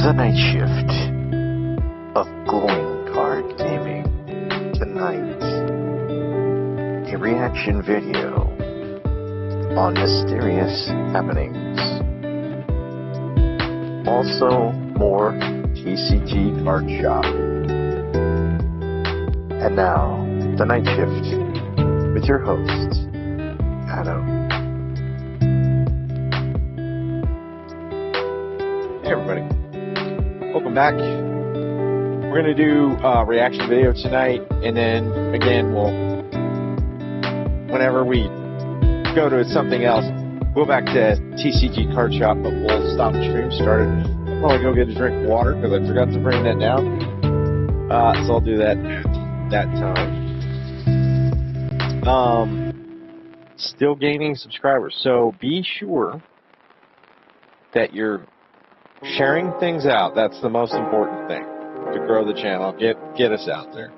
The Night Shift of Glowing Card Gaming. Tonight, a reaction video on mysterious happenings. Also, more TCG Card Shop. And now, The Night Shift with your host, Adam. Hey everybody, welcome back. We're going to do a reaction video tonight, and then again, whenever we go to something else, go back to TCG Card Shop, but we'll stop the stream, start it. I'll probably go get a drink of water because I forgot to bring that down. So I'll do that at that time. Still gaining subscribers, so be sure that you're sharing things out. That's the most important thing to grow the channel. Get us out there.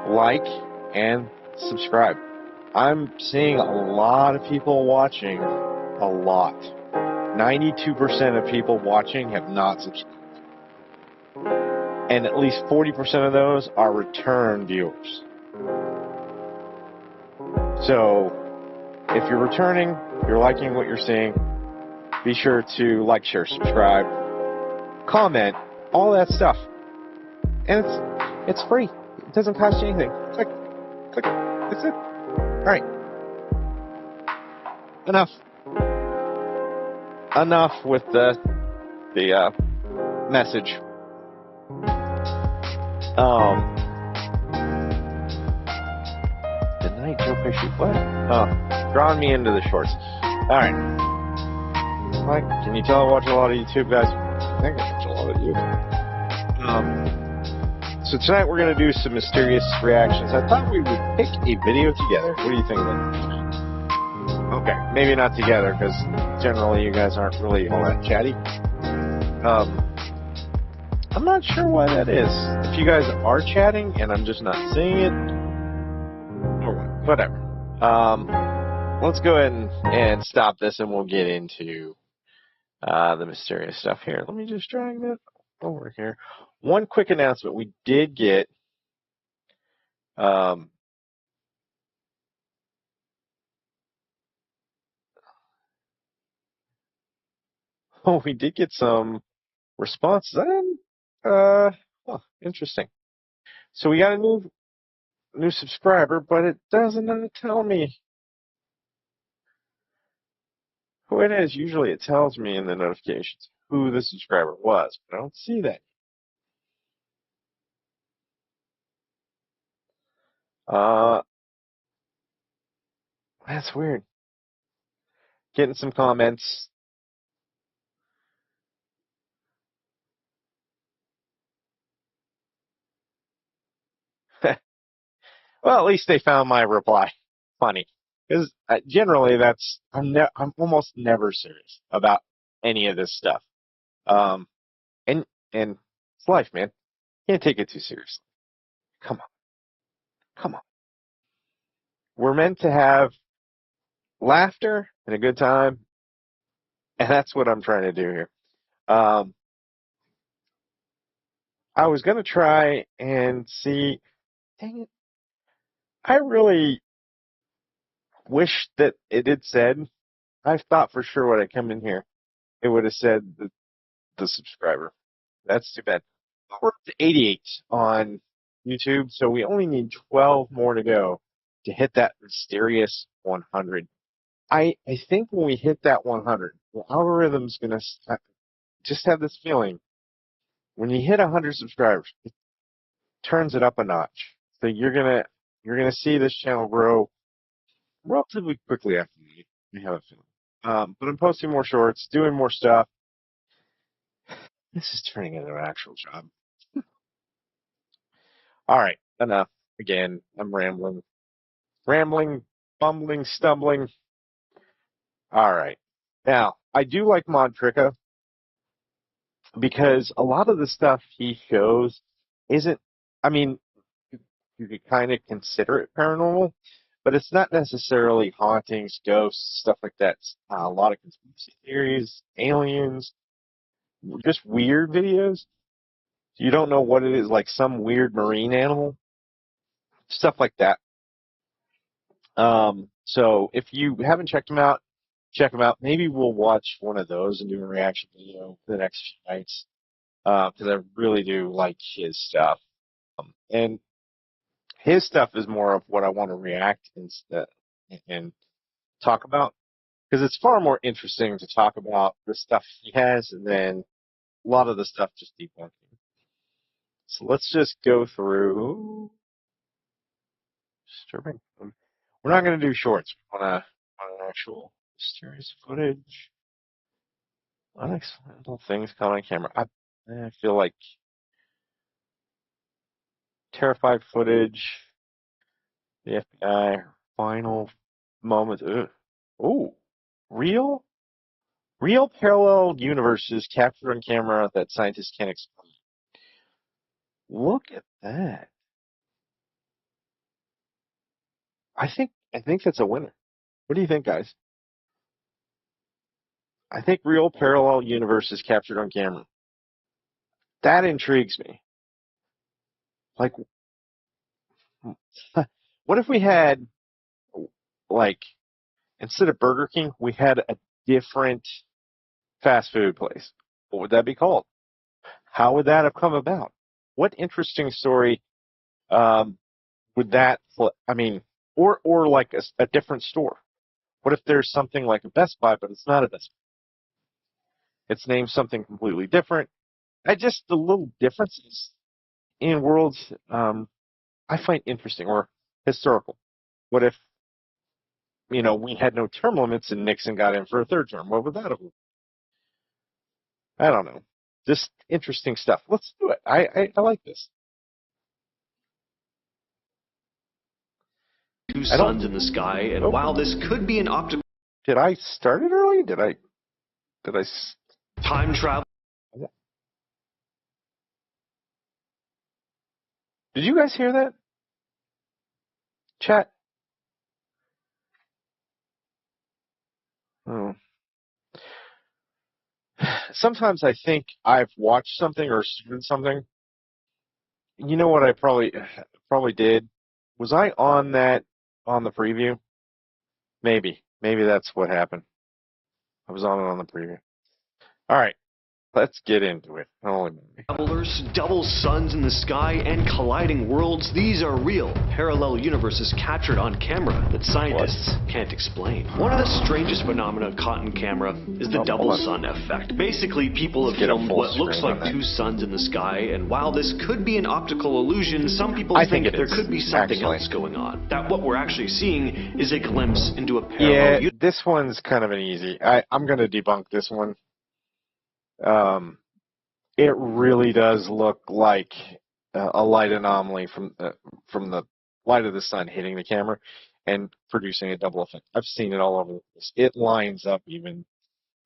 Like and subscribe. I'm seeing a lot of people watching. A lot. 92% of people watching have not subscribed. And at least 40% of those are return viewers. So if you're returning, you're liking what you're seeing, be sure to like, share, subscribe, comment, all that stuff. And it's free. It doesn't cost you anything. Click. That's it. Alright. Enough with the message. The night Joe Pesci, what? Oh, drawing me into the shorts. Alright. Like, can you tell I watch a lot of YouTube, guys? I think I watch a lot of YouTube. So tonight we're going to do some mysterious reactions. I thought we would pick a video together. What do you think of that? Okay, maybe not together, because generally you guys aren't really all that chatty. I'm not sure why that is. If you guys are chatting and I'm just not seeing it, or whatever. Let's go ahead and stop this, and we'll get into the mysterious stuff here. Let me just drag that over here. One quick announcement. We did get we did get some responses. Interesting. So we got a new subscriber, but it doesn't tell me who it is. Usually it tells me in the notifications who the subscriber was, but I don't see that. That's weird. Getting some comments. Well, at least they found my reply funny, because generally I'm almost never serious about any of this stuff. And it's life, man. Can't take it too seriously. Come on. We're meant to have laughter and a good time, and that's what I'm trying to do here. I was gonna try and see. Dang it! I really wish that it had said. I thought for sure when I come in here, it would have said the subscriber. That's too bad. We're up to 88 on YouTube, so we only need 12 more to go to hit that mysterious 100. I think when we hit that 100, the algorithm's going to just have this feeling. When you hit 100 subscribers, it turns it up a notch. So you're gonna see this channel grow relatively quickly after you have a feeling. But I'm posting more shorts, doing more stuff. This is turning into an actual job. All right, enough. Again, I'm rambling, bumbling, stumbling. All right. Now, I do like Modtrica because a lot of the stuff he shows isn't, I mean, you could kind of consider it paranormal, but it's not necessarily hauntings, ghosts, stuff like that. A lot of conspiracy theories, aliens, just weird videos. You don't know what it is, like some weird marine animal, stuff like that. So if you haven't checked him out, check him out. Maybe we'll watch one of those and do a reaction video for the next few nights. Because I really do like his stuff. And his stuff is more of what I want to react and talk about. Because it's far more interesting to talk about the stuff he has than a lot of the stuff just debunking. So let's just go through. Disturbing. We're not going to do shorts. We want an actual mysterious footage. Unexplainable things caught on camera. I feel like terrified footage. The FBI final moments. Oh, real parallel universes captured on camera that scientists can't explain. Look at that. I think that's a winner. What do you think, guys? I think real parallel universes captured on camera. That intrigues me. Like, what if we had, like, instead of Burger King, we had a different fast food place? What would that be called? How would that have come about? What interesting story would that? I mean, or like a different store. What if there's something like a Best Buy, but it's not a Best Buy? It's named something completely different. The little differences in worlds I find interesting or historical. What if we had no term limits and Nixon got in for a third term? What would that have been? I don't know. Just interesting stuff. Let's do it. I like this. Two suns in the sky, and while this could be an optical... Did I start it early? Did I time travel? Did you guys hear that? Chat? Oh. Sometimes I think I've watched something or seen something. You know what I probably did? Was I on the preview? Maybe that's what happened. I was on it on the preview. All right, let's get into it. Holy moly. Travelers, double suns in the sky, and colliding worlds. These are real parallel universes captured on camera that scientists can't explain. One of the strangest phenomena caught on camera is the double sun effect. Basically, people have filmed what looks like two suns in the sky, and while this could be an optical illusion, some people think there could be something else going on. That what we're actually seeing is a glimpse into a parallel universe. This one's kind of an easy. I'm going to debunk this one. It really does look like a light anomaly from the light of the sun hitting the camera and producing a double effect. I've seen it all over the place. It lines up even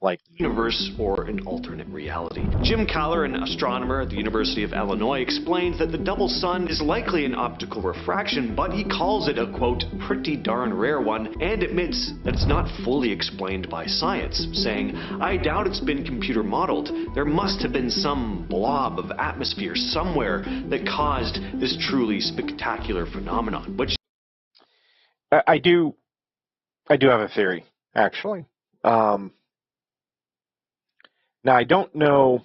like universe or an alternate reality. Jim Kaller, an astronomer at the University of Illinois, explains that the double sun is likely an optical refraction, but he calls it a, quote, pretty darn rare one, and admits that it's not fully explained by science, saying, I doubt it's been computer modeled. There must have been some blob of atmosphere somewhere that caused this truly spectacular phenomenon. Which I do have a theory, actually. Now, I don't know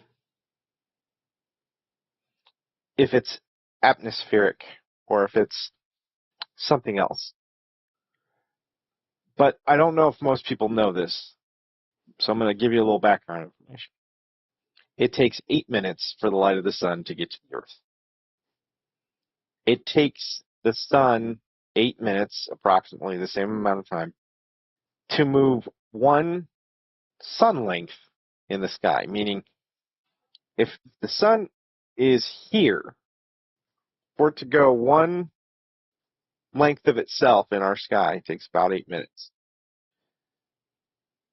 if it's atmospheric or if it's something else. But I don't know if most people know this. So I'm going to give you a little background information. It takes 8 minutes for the light of the sun to get to the Earth. It takes the sun 8 minutes, approximately the same amount of time, to move one sun length in the sky, meaning if the sun is here, for it to go one length of itself in our sky, it takes about 8 minutes.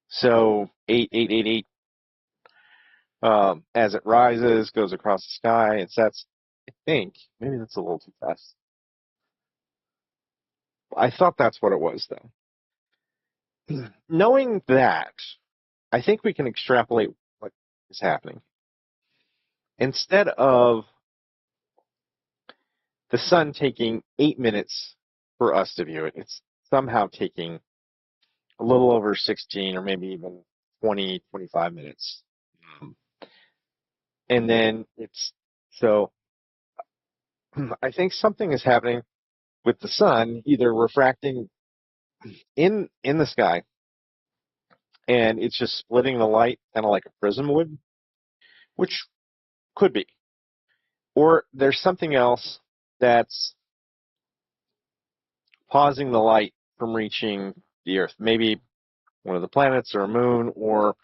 So 8, 8, 8, 8. As it rises, goes across the sky, and sets. I think maybe that's a little too fast. I thought that's what it was, though. Knowing that, I think we can extrapolate what is happening. instead of the sun taking 8 minutes for us to view it, it's somehow taking a little over 16 or maybe even 20, 25 minutes. And then so I think something is happening with the sun, either refracting in the sky, and it's just splitting the light, kind of like a prism would, which could be. Or there's something else that's pausing the light from reaching the Earth. Maybe one of the planets or a moon, or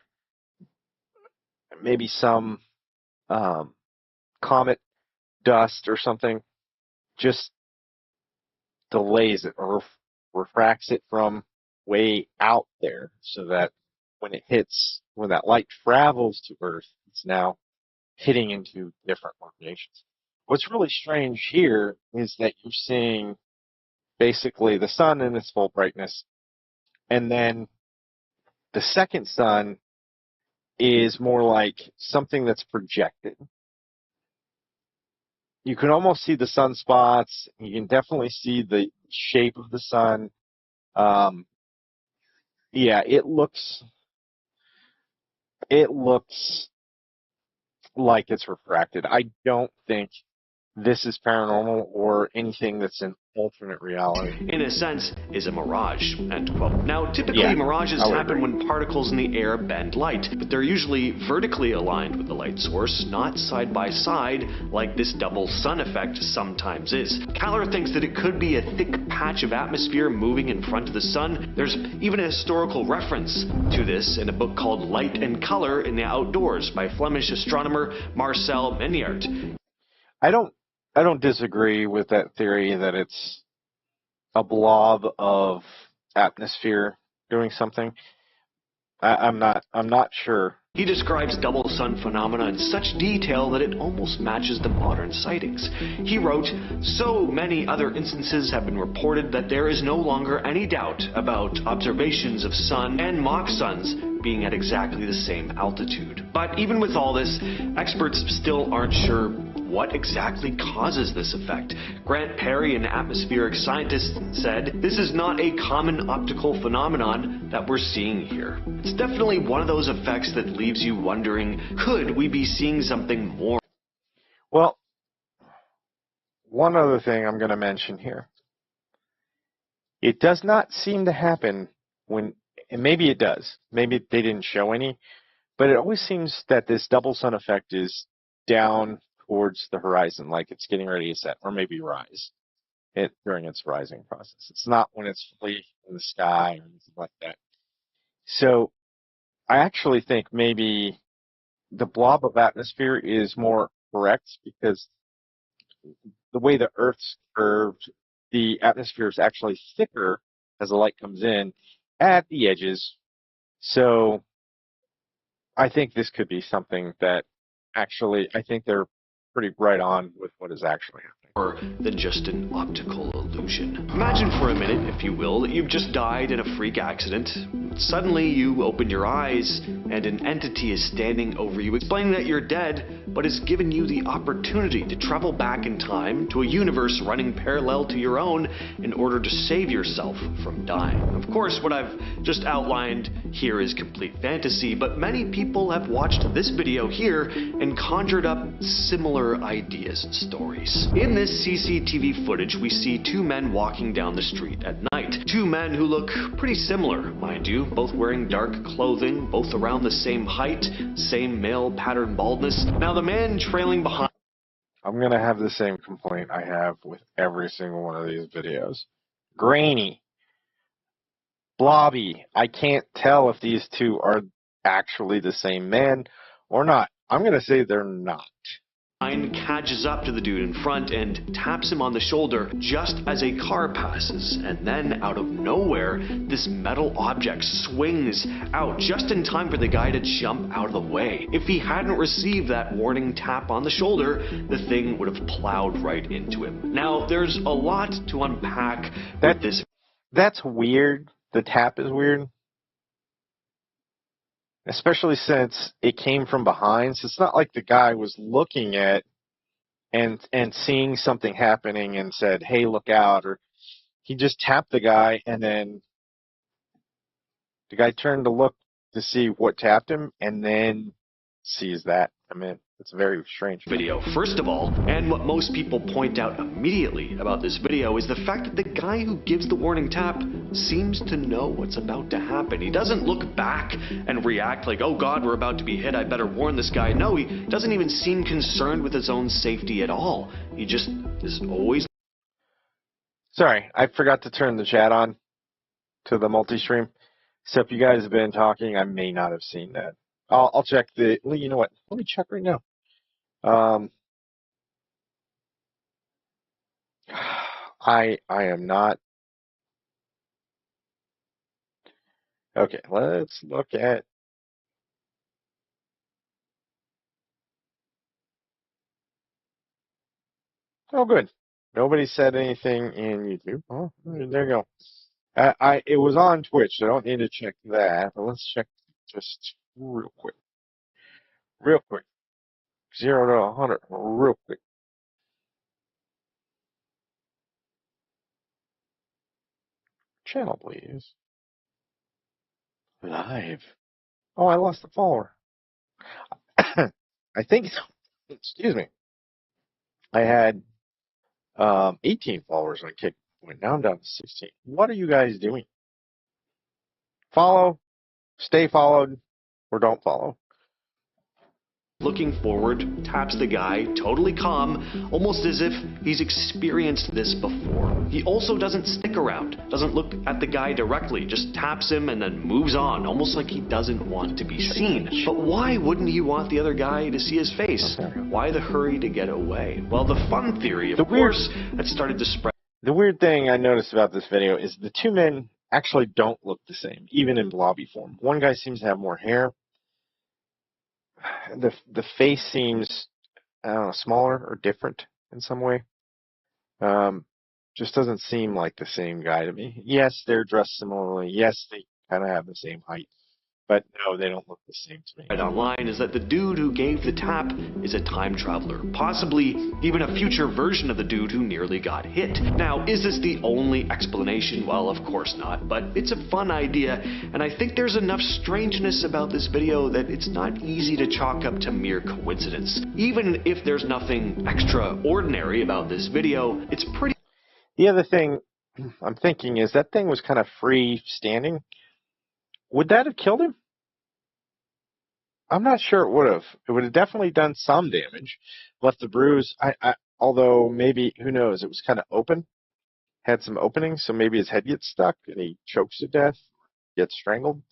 maybe some comet dust or something just delays it or refracts it from way out there, so that when that light travels to Earth, it's now hitting into different locations. What's really strange here is that you're seeing basically the sun in its full brightness, and then the second sun is more like something that's projected. You can almost see the sunspots. You can definitely see the shape of the sun. Yeah, it looks like it's refracted. I don't think this is paranormal or anything that's an alternate reality. In a sense, is a mirage, end quote. Now, typically Yeah, mirages happen agree. when particles in the air bend light, but they're usually vertically aligned with the light source, not side by side like this double sun effect sometimes is. Kaller thinks that it could be a thick patch of atmosphere moving in front of the sun. There's even a historical reference to this in a book called Light and Color in the Outdoors by Flemish astronomer Marcel Meniert. I don't disagree with that theory that it's a blob of atmosphere doing something. I'm not sure. He describes double sun phenomena in such detail that it almost matches the modern sightings. He wrote, "So many other instances have been reported that there is no longer any doubt about observations of sun and mock suns being at exactly the same altitude." But even with all this, experts still aren't sure what exactly causes this effect. Grant Perry, an atmospheric scientist, said, "This is not a common optical phenomenon that we're seeing here. It's definitely one of those effects that leaves you wondering, could we be seeing something more?" Well, one other thing I'm going to mention here. It does not seem to happen and maybe it does. Maybe they didn't show any, but it always seems that this double sun effect is down towards the horizon, like it's getting ready to set, or maybe rise during its rising process. It's not when it's fully in the sky or anything like that. So I actually think maybe the blob of atmosphere is more correct, because the way the Earth's curved, the atmosphere is actually thicker as the light comes in at the edges. So I think this could be something that actually, I think they're pretty right on with what is actually happening. Than just an optical illusion. Imagine for a minute, if you will, that you've just died in a freak accident. Suddenly you open your eyes and an entity is standing over you explaining that you're dead, but has given you the opportunity to travel back in time to a universe running parallel to your own in order to save yourself from dying. Of course, what I've just outlined here is complete fantasy, but many people have watched this video here and conjured up similar ideas and stories. In this CCTV footage, we see two men walking down the street at night. Two men who look pretty similar, mind you, both wearing dark clothing, both around the same height, same male pattern baldness. Now the man trailing behind... I'm going to have the same complaint I have with every single one of these videos. Grainy. Blobby. I can't tell if these two are actually the same man or not. I'm going to say they're not. Catches up to the dude in front and taps him on the shoulder just as a car passes, and then out of nowhere this metal object swings out just in time for the guy to jump out of the way. If he hadn't received that warning tap on the shoulder, the thing would have plowed right into him. Now there's a lot to unpack with this. That's weird. The tap is weird. especially since it came from behind. So it's not like the guy was looking at and seeing something happening and said, "Hey, look out," or he just tapped the guy, and then the guy turned to look to see what tapped him, and then sees that. I mean, it's very strange. Video, first of all, and what most people point out immediately about this video is the fact that the guy who gives the warning tap seems to know what's about to happen. He doesn't look back and react like, oh God, we're about to be hit, I better warn this guy. No, he doesn't even seem concerned with his own safety at all. He just is always... Sorry, I forgot to turn the chat on to the multi-stream. So if you guys have been talking, I may not have seen that. I'll check the... Well, you know what? Let me check right now. I am not... Okay, let's look at... Oh, good. Nobody said anything in YouTube. Oh, there you go. It was on Twitch, so I don't need to check that. But let's check just real quick. Real quick. 0 to 100. Real quick. Channel, please. Live. Oh, I lost a follower. I think, excuse me. I had 18 followers on Kick. Now I'm down to 16. What are you guys doing? Follow, stay followed, or don't follow. Looking forward, taps the guy, totally calm, almost as if he's experienced this before. He also doesn't stick around, doesn't look at the guy directly, just taps him and then moves on, almost like he doesn't want to be seen. But why wouldn't he want the other guy to see his face? Why the hurry to get away? Well, the fun theory, of course, that started to spread. The weird thing I noticed about this video is the two men actually don't look the same, even in blobby form. One guy seems to have more hair. The face seems, I don't know, smaller or different in some way. Just doesn't seem like the same guy to me. Yes, they're dressed similarly. Yes, they kind of have the same height. But no, they don't look the same to me. Right online is that the dude who gave the tap is a time traveler, possibly even a future version of the dude who nearly got hit. Now, is this the only explanation? Well, of course not, but it's a fun idea, and I think there's enough strangeness about this video that it's not easy to chalk up to mere coincidence. Even if there's nothing extraordinary about this video, it's pretty... The other thing I'm thinking is that thing was kind of free standing. Would that have killed him? I'm not sure it would have. It would have definitely done some damage, left the bruise. Although maybe, who knows, it was kind of open, had some openings, so maybe his head gets stuck and he chokes to death, gets strangled,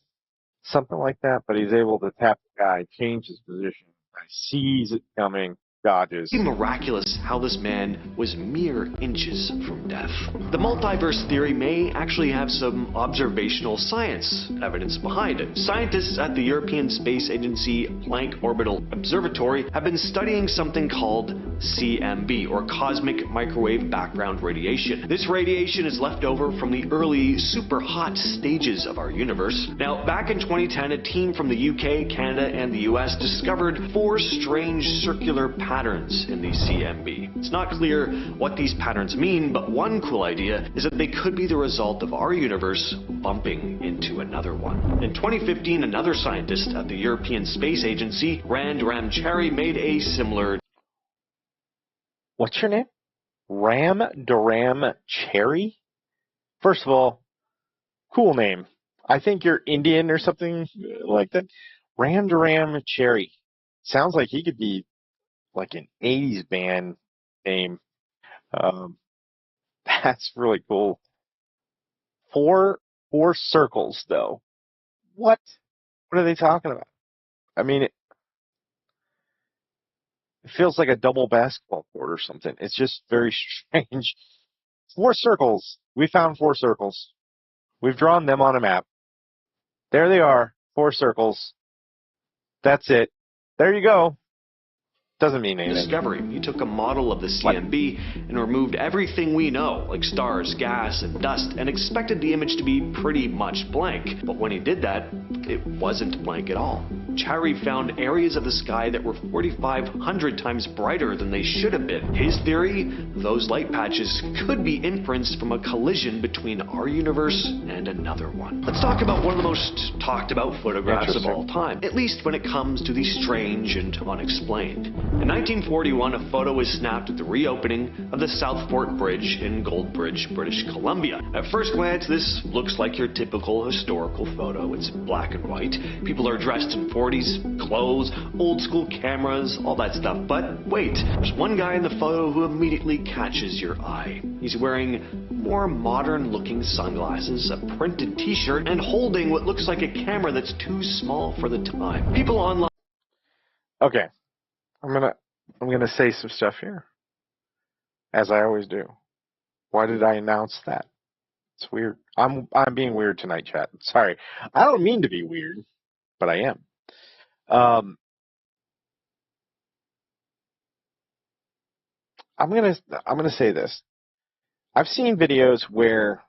something like that. But he's able to tap the guy, change his position, sees it coming, dodges. It's miraculous how this man was mere inches from death. The multiverse theory may actually have some observational science evidence behind it. Scientists at the European Space Agency Planck Orbital Observatory have been studying something called CMB, or Cosmic Microwave Background Radiation. This radiation is left over from the early super hot stages of our universe. Now, back in 2010, a team from the UK, Canada, and the US discovered 4 strange circular patterns in the CMB. It's not clear what these patterns mean, but one cool idea is that they could be the result of our universe bumping into another one. In 2015, another scientist at the European Space Agency, Rand Ramchari, made a similar... What's your name? Ram Duram Cherry? First of all, cool name. I think you're Indian or something like that. Ram Duram Cherry. Sounds like he could be like an 80s band name. That's really cool. Four circles, though. What? What are they talking about? I mean, it feels like a double basketball court or something. It's just very strange. 4 circles. We found 4 circles. We've drawn them on a map. There they are. 4 circles. That's it. There you go. Doesn't mean anything. Discovery. He took a model of the CMB and removed everything we know, like stars, gas, and dust, and expected the image to be pretty much blank. But when he did that, it wasn't blank at all. Chowry found areas of the sky that were 4,500 times brighter than they should have been. His theory, those light patches could be inference from a collision between our universe and another one. Let's talk about one of the most talked about photographs of all time, at least when it comes to the strange and unexplained. In 1941, a photo was snapped at the reopening of the Southport Bridge in Goldbridge, British Columbia. At first glance, this looks like your typical historical photo. It's black and white. People are dressed in 40s clothes, old school cameras, all that stuff. But wait, there's one guy in the photo who immediately catches your eye. He's wearing more modern looking sunglasses, a printed t-shirt, and holding what looks like a camera that's too small for the time. People online... Okay. I'm gonna say some stuff here, as I always do. Why did I announce that? It's weird. I'm being weird tonight, chat. Sorry. I don't mean to be weird, but I am. I'm gonna say this. I've seen videos where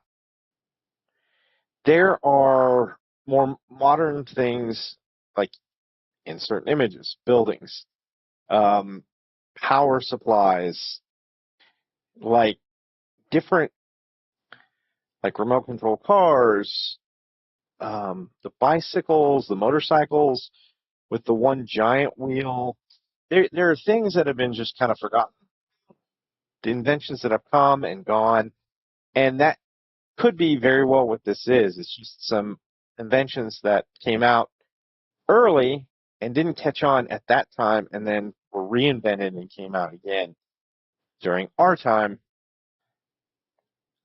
there are more modern things, like in certain images, buildings, power supplies, like different, like remote control cars, the bicycles, the motorcycles with the one giant wheel. There are things that have been just kind of forgotten. The inventions that have come and gone, and that could be very well what this is. It's just some inventions that came out early and didn't catch on at that time, and then were reinvented and came out again during our time.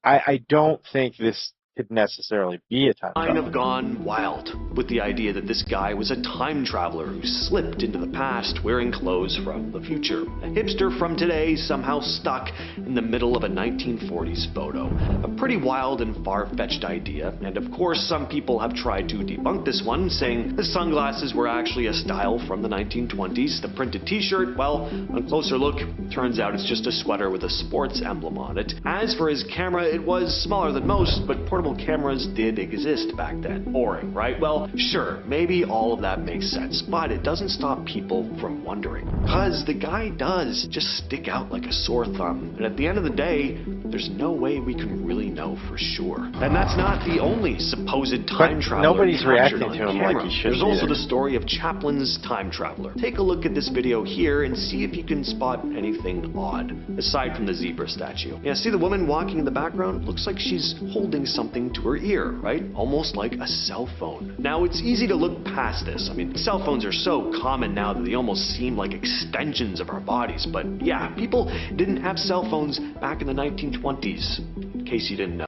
I don't think this could necessarily be a time traveler. Have gone wild with the idea that this guy was a time traveler who slipped into the past wearing clothes from the future. A hipster from today somehow stuck in the middle of a 1940s photo. A pretty wild and far-fetched idea, and of course some people have tried to debunk this one, saying the sunglasses were actually a style from the 1920s. The printed t-shirt, well, on closer look, turns out it's just a sweater with a sports emblem on it. As for his camera, it was smaller than most, but portable cameras did exist back then. Boring, right? Well, sure, maybe all of that makes sense, but it doesn't stop people from wondering. Because the guy does just stick out like a sore thumb, and at the end of the day, there's no way we can really know for sure. And that's not the only supposed time traveler nobody's reacting captured on to him camera. like he should. There's also the story of Chaplin's time traveler. Take a look at this video here and see if you can spot anything odd, aside from the zebra statue. Yeah, see the woman walking in the background? Looks like she's holding something to her ear, right? Almost like a cell phone. Now, it's easy to look past this. I mean, cell phones are so common now that they almost seem like extensions of our bodies. But yeah, people didn't have cell phones back in the 1920s, in case you didn't know.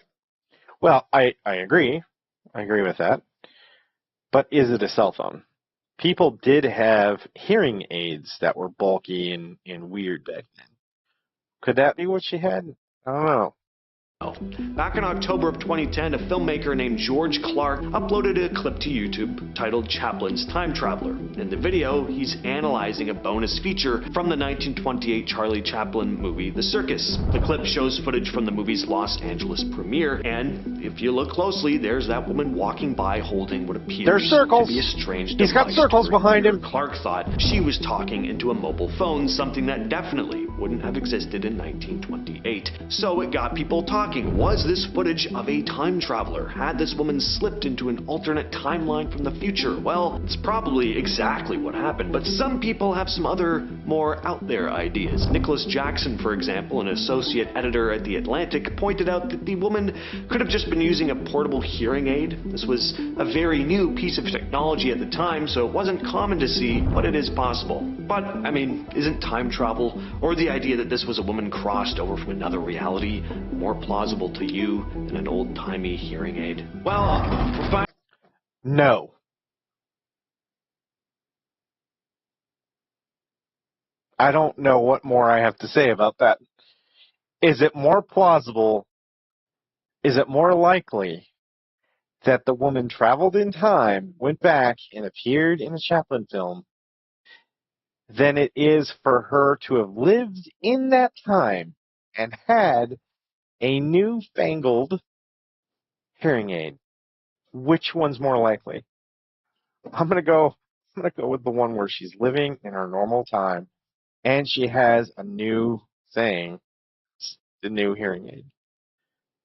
Well, I agree. I agree with that. But is it a cell phone? People did have hearing aids that were bulky and weird back then. Could that be what she had? I don't know. Back in October of 2010, a filmmaker named George Clark uploaded a clip to YouTube titled Chaplin's Time Traveler. In the video, he's analyzing a bonus feature from the 1928 Charlie Chaplin movie, The Circus. The clip shows footage from the movie's Los Angeles premiere, and if you look closely, there's that woman walking by holding what appears to be a strange device. He's got circles behind him. Clark thought she was talking into a mobile phone, something that definitely wouldn't have existed in 1928. So it got people talking. Was this footage of a time traveler? Had this woman slipped into an alternate timeline from the future? Well, it's probably exactly what happened, but some people have some other, more out there ideas. Nicholas Jackson, for example, an associate editor at The Atlantic, pointed out that the woman could have just been using a portable hearing aid. This was a very new piece of technology at the time, so it wasn't common to see, but it is possible. But, I mean, isn't time travel, or the idea that this was a woman crossed over from another reality, more plausible to you than an old-timey hearing aid? Well, no. I don't know what more I have to say about that. Is it more plausible? Is it more likely that the woman traveled in time, went back, and appeared in a Chaplin film than it is for her to have lived in that time and had a newfangled hearing aid. Which one's more likely? I'm gonna go with the one where she's living in her normal time and she has a new thing, the new hearing aid.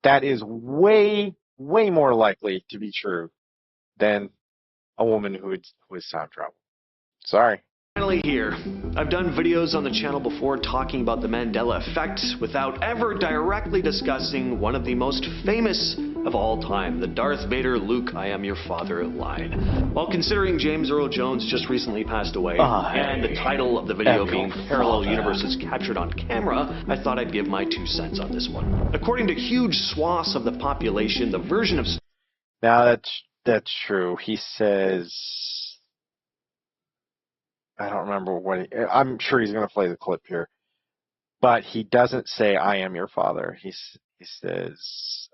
That is way, way more likely to be true than a woman who is time travel. Sorry. Finally here. I've done videos on the channel before talking about the Mandela effect without ever directly discussing one of the most famous of all time, the Darth Vader Luke, I am your father line. While considering James Earl Jones just recently passed away, and the title of the video being Parallel Universes Captured on Camera, I thought I'd give my 2 cents on this one. According to huge swaths of the population, the version of... Now that's true. He says... I don't remember what I'm sure he's going to play the clip here, but he doesn't say "I am your father." He says,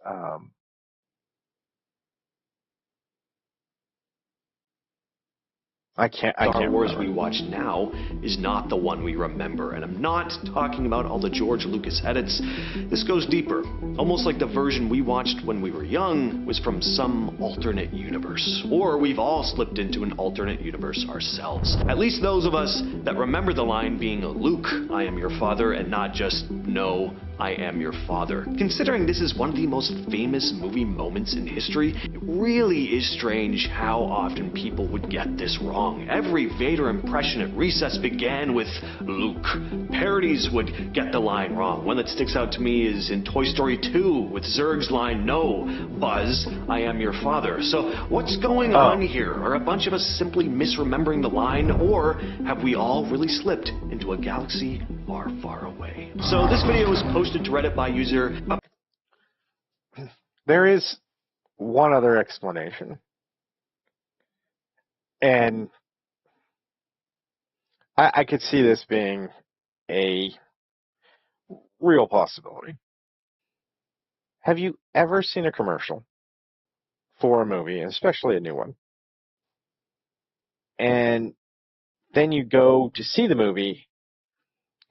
Star Wars we watch now is not the one we remember, and I'm not talking about all the George Lucas edits. This goes deeper, almost like the version we watched when we were young was from some alternate universe, or we've all slipped into an alternate universe ourselves. At least those of us that remember the line being Luke, I am your father, and not just no, I am your father. Considering this is one of the most famous movie moments in history, it really is strange how often people would get this wrong. Every Vader impression at recess began with Luke. Parodies would get the line wrong. One that sticks out to me is in Toy Story 2 with Zurg's line, no, Buzz, I am your father. So what's going on here? Are a bunch of us simply misremembering the line, or have we all really slipped into a galaxy far, far away? So this video was posted to Reddit by user... There is one other explanation. And I could see this being a real possibility. Have you ever seen a commercial for a movie, especially a new one, and then you go to see the movie,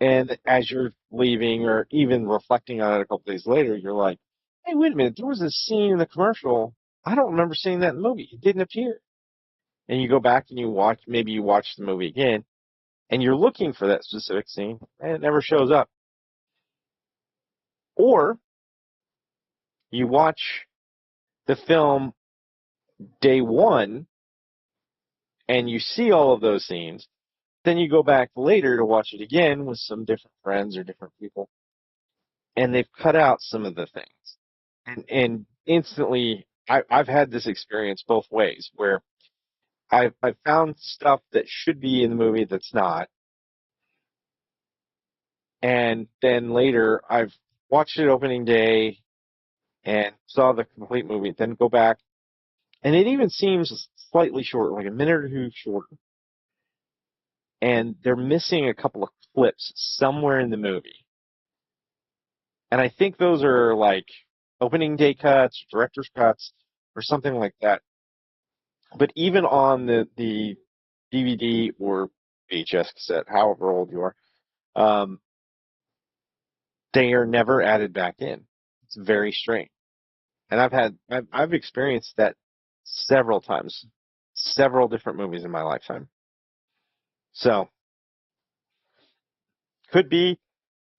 and as you're leaving or even reflecting on it a couple days later, you're like, hey, wait a minute, there was a scene in the commercial. I don't remember seeing that in the movie. It didn't appear. And you go back and maybe you watch the movie again, and you're looking for that specific scene, and it never shows up. Or you watch the film day one, and you see all of those scenes, then you go back later to watch it again with some different friends or different people, and they've cut out some of the things. And instantly, I've had this experience both ways, where I've found stuff that should be in the movie that's not, and then later I've watched it opening day and saw the complete movie, then go back, and it even seems slightly short, like a minute or two shorter. And they're missing a couple of clips somewhere in the movie. And I think those are like opening day cuts, director's cuts, or something like that. But even on the DVD or VHS cassette, however old you are, they are never added back in. It's very strange. And I've experienced that several times, several different movies in my lifetime. So, could be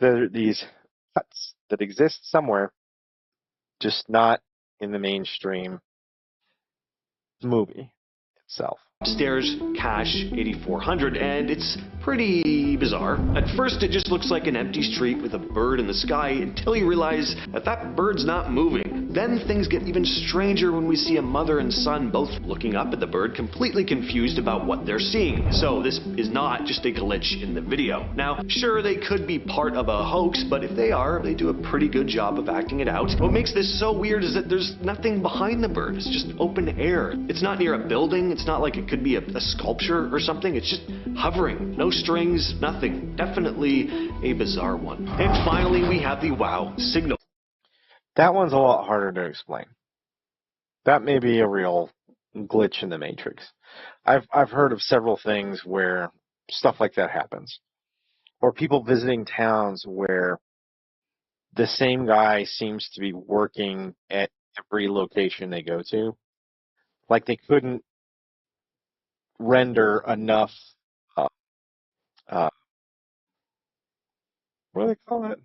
these cuts that exist somewhere, just not in the mainstream movie itself. Upstairs cache 8400, and it's pretty bizarre. At first it just looks like an empty street with a bird in the sky until you realize that bird's not moving. Then things get even stranger when we see a mother and son both looking up at the bird, completely confused about what they're seeing. So this is not just a glitch in the video. Now, sure, they could be part of a hoax, but if they are, they do a pretty good job of acting it out. What makes this so weird is that there's nothing behind the bird. It's just open air. It's not near a building. It's not like it could be a sculpture or something. It's just hovering. No strings, nothing. Definitely a bizarre one. And finally, we have the wow signal. That one's a lot harder to explain. That may be a real glitch in the Matrix. I've heard of several things where stuff like that happens. Or people visiting towns where the same guy seems to be working at every location they go to. Like they couldn't render enough, uh, uh, what do they call it?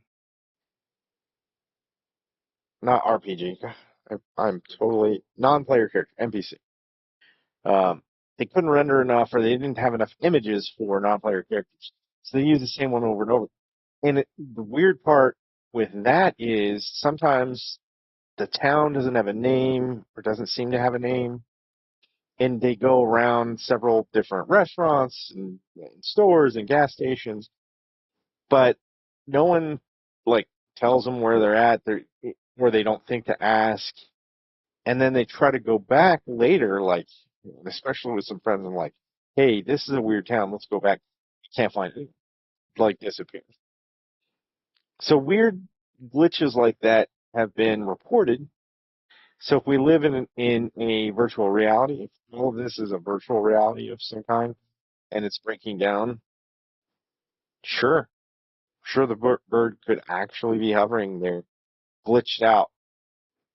Not RPG. I'm totally non-player character, NPC. They couldn't render enough, or they didn't have enough images for non-player characters, so they use the same one over and over. And the weird part with that is sometimes the town doesn't have a name or doesn't seem to have a name, and they go around several different restaurants and stores and gas stations, but no one like tells them where they're at. Where they don't think to ask, and then they try to go back later, like especially with some friends, and like, hey, this is a weird town. Let's go back. Can't find it. Like disappears. So weird glitches like that have been reported. So if we live in a virtual reality, if all of this is a virtual reality of some kind, and it's breaking down, sure the bird could actually be hovering there, glitched out,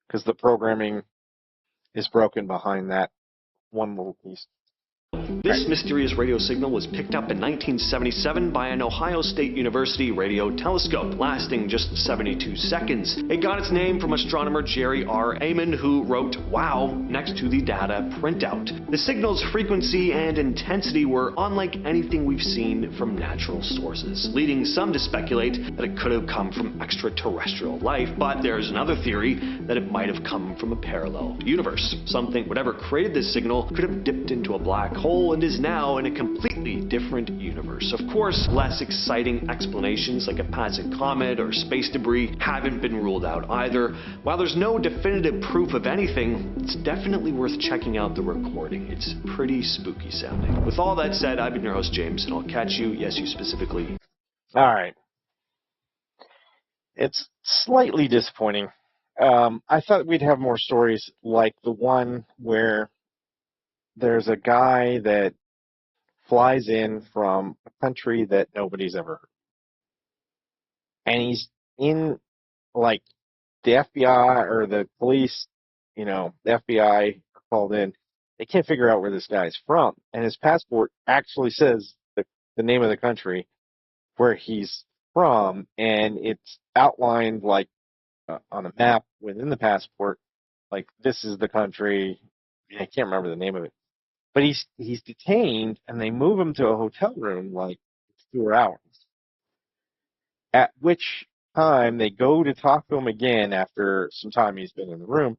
because the programming is broken behind that one little piece. This mysterious radio signal was picked up in 1977 by an Ohio State University radio telescope, lasting just 72 seconds. It got its name from astronomer Jerry R. Amon, who wrote "Wow" next to the data printout. The signal's frequency and intensity were unlike anything we've seen from natural sources, leading some to speculate that it could have come from extraterrestrial life. But there's another theory that it might have come from a parallel universe. Something, whatever created this signal, could have dipped into a black hole and is now in a completely different universe. Of course, less exciting explanations like a passing comet or space debris haven't been ruled out either. While there's no definitive proof of anything, it's definitely worth checking out the recording. It's pretty spooky sounding. With all that said, I've been your host, James, and I'll catch you, yes, you specifically. All right. It's slightly disappointing. I thought we'd have more stories like the one where there's a guy that flies in from a country that nobody's ever heard. And he's in, like, the FBI or the police, the FBI are called in. They can't figure out where this guy's from. And his passport actually says the name of the country where he's from. And it's outlined, like, on a map within the passport. Like, this is the country. I can't remember the name of it. But he's detained, and they move him to a hotel room like 2 hours. At which time they go to talk to him again after some time he's been in the room,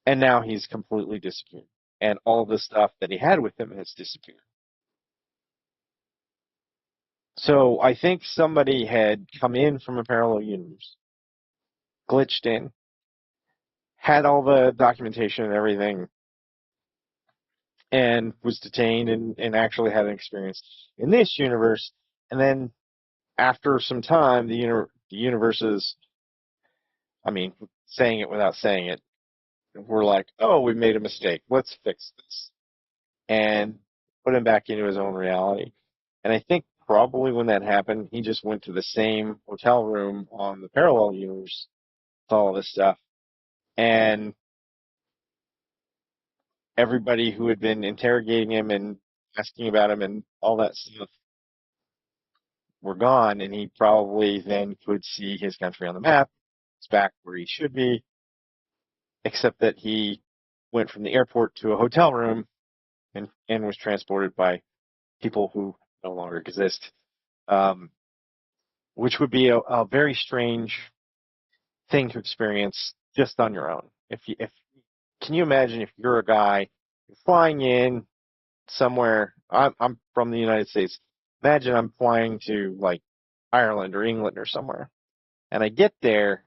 and now he's completely disappeared. And all the stuff that he had with him has disappeared. So I think somebody had come in from a parallel universe, glitched in, had all the documentation and everything, and was detained and actually had an experience in this universe. And then after some time, the universes, saying it without saying it, we're like, oh, we made a mistake. Let's fix this. And put him back into his own reality. And I think probably when that happened, he just went to the same hotel room on the parallel universe with all this stuff. And everybody who had been interrogating him and asking about him and all that stuff were gone, and he probably then could see his country on the map. It's back where he should be, except that he went from the airport to a hotel room and was transported by people who no longer exist, which would be a very strange thing to experience just on your own. Can you imagine if you're a guy you're flying in somewhere? I'm from the United States. Imagine I'm flying to like Ireland or England or somewhere, and I get there,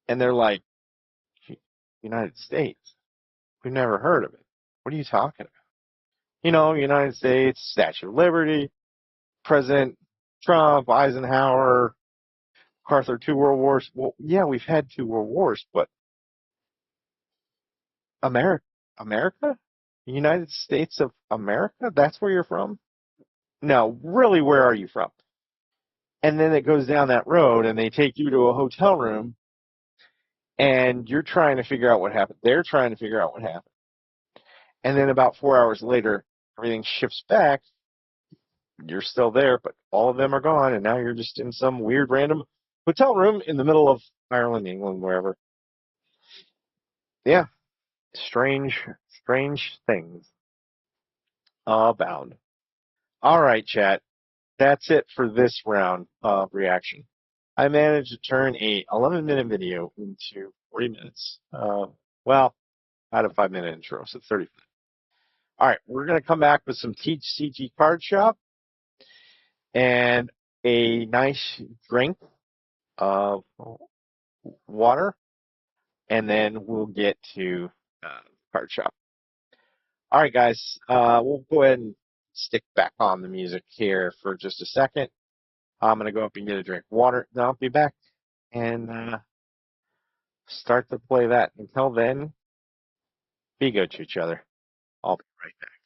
and they're like, United States? We've never heard of it. What are you talking about? United States, Statue of Liberty, President Trump, Eisenhower, MacArthur, 2 World Wars. Well, yeah, we've had 2 World Wars, but America? The United States of America? That's where you're from? No, really, where are you from? And then it goes down that road, and they take you to a hotel room, and you're trying to figure out what happened. They're trying to figure out what happened. And then about 4 hours later, everything shifts back. You're still there, but all of them are gone, and now you're just in some weird random hotel room in the middle of Ireland, England, wherever. Yeah, strange things abound. All right, chat. That's it for this round of reaction. I managed to turn a 11-minute video into 40 minutes. Well, out of 5-minute intro, so 30 minutes. All right, we're going to come back with some Teach CG Card Shop and a nice drink of water, and then we'll get to Card Shop. All right, guys, we'll go ahead and stick back on the music here for just a second. I'm going to go up and get a drink of water. Then I'll be back and start to play that. Until then, be good to each other. I'll be right back.